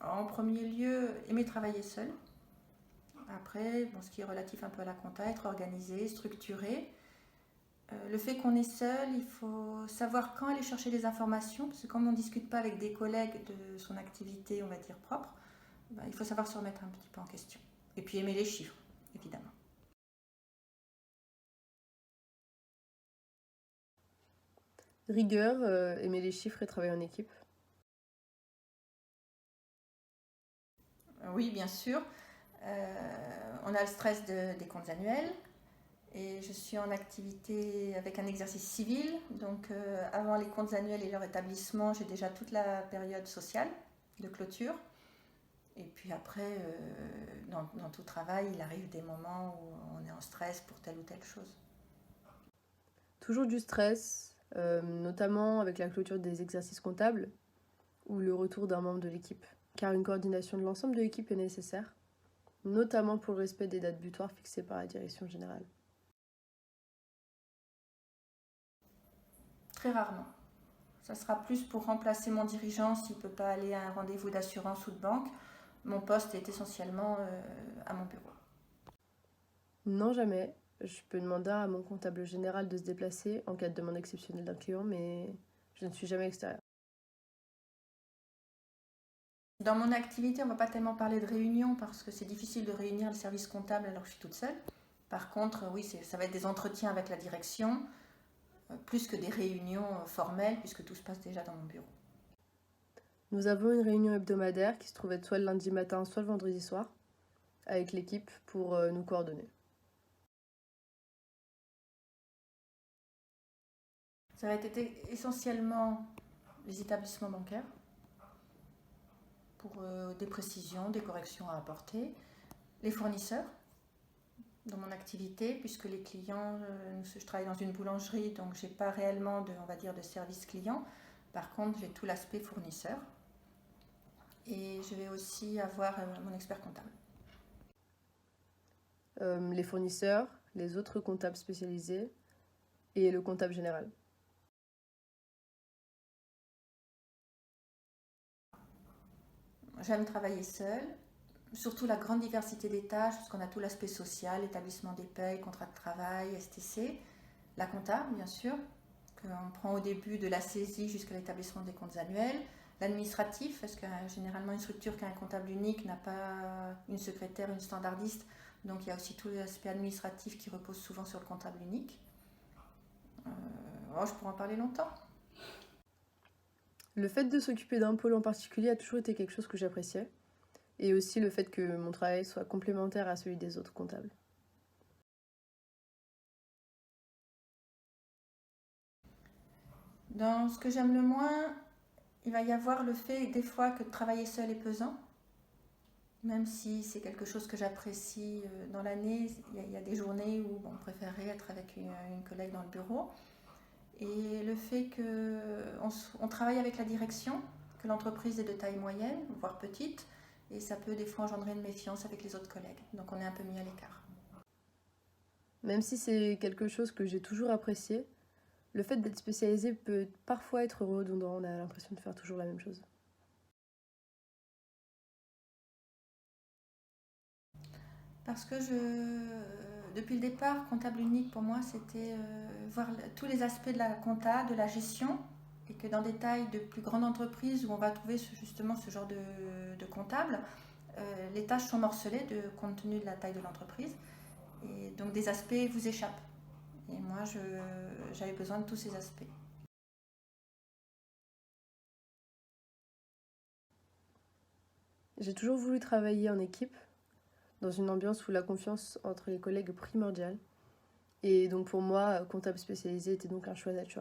En premier lieu, aimer travailler seul. Après, bon, ce qui est relatif un peu à la compta, être organisé, structuré. Le fait qu'on est seul, il faut savoir quand aller chercher les informations, parce que comme on ne discute pas avec des collègues de son activité, on va dire propre, ben, il faut savoir se remettre un petit peu en question. Et puis aimer les chiffres, évidemment. Rigueur, aimer les chiffres et travailler en équipe. Oui, bien sûr. On a le stress des comptes annuels. Et je suis en activité avec un exercice civil. Donc avant les comptes annuels et leur établissement, j'ai déjà toute la période sociale de clôture. Et puis après, dans tout travail, il arrive des moments où on est en stress pour telle ou telle chose. Toujours du stress, notamment avec la clôture des exercices comptables ou le retour d'un membre de l'équipe, car une coordination de l'ensemble de l'équipe est nécessaire, notamment pour le respect des dates butoirs fixées par la direction générale. Très rarement. Ça sera plus pour remplacer mon dirigeant s'il ne peut pas aller à un rendez-vous d'assurance ou de banque. Mon poste est essentiellement à mon bureau. Non, jamais. Je peux demander à mon comptable général de se déplacer en cas de demande exceptionnelle d'un client, mais je ne suis jamais extérieure. Dans mon activité, on ne va pas tellement parler de réunion parce que c'est difficile de réunir le service comptable alors que je suis toute seule. Par contre, oui, ça va être des entretiens avec la direction, plus que des réunions formelles, puisque tout se passe déjà dans mon bureau. Nous avons une réunion hebdomadaire qui se trouve être soit le lundi matin, soit le vendredi soir, avec l'équipe pour nous coordonner. Ça va être essentiellement les établissements bancaires pour des précisions, des corrections à apporter, les fournisseurs dans mon activité, puisque les clients, je travaille dans une boulangerie, donc je n'ai pas réellement on va dire, de service client. Par contre, j'ai tout l'aspect fournisseur. Et je vais aussi avoir mon expert comptable. Les fournisseurs, les autres comptables spécialisés et le comptable général. J'aime travailler seule, surtout la grande diversité des tâches, parce qu'on a tout l'aspect social, établissement des payes, contrat de travail, STC, la comptable bien sûr, qu'on prend au début de la saisie jusqu'à l'établissement des comptes annuels, l'administratif, parce que généralement une structure qui a un comptable unique n'a pas une secrétaire, une standardiste, donc il y a aussi tout l'aspect administratif qui repose souvent sur le comptable unique. Je pourrais en parler longtemps. Le fait de s'occuper d'un pôle en particulier a toujours été quelque chose que j'appréciais, et aussi le fait que mon travail soit complémentaire à celui des autres comptables. Dans ce que j'aime le moins, il va y avoir le fait des fois que travailler seul est pesant, même si c'est quelque chose que j'apprécie dans l'année. Il y a des journées où on préférerait être avec une collègue dans le bureau. Et le fait qu'on travaille avec la direction, que l'entreprise est de taille moyenne, voire petite, et ça peut des fois engendrer une méfiance avec les autres collègues. Donc on est un peu mis à l'écart. Même si c'est quelque chose que j'ai toujours apprécié, le fait d'être spécialisé peut parfois être redondant, on a l'impression de faire toujours la même chose. Parce que depuis le départ, comptable unique pour moi, c'était voir tous les aspects de la compta, de la gestion, et que dans des tailles de plus grandes entreprises où on va trouver justement ce genre de comptable, les tâches sont morcelées compte tenu de la taille de l'entreprise, et donc des aspects vous échappent. Et moi, j'avais besoin de tous ces aspects. J'ai toujours voulu travailler en équipe, dans une ambiance où la confiance entre les collègues est primordiale. Et donc pour moi, comptable spécialisé était donc un choix naturel.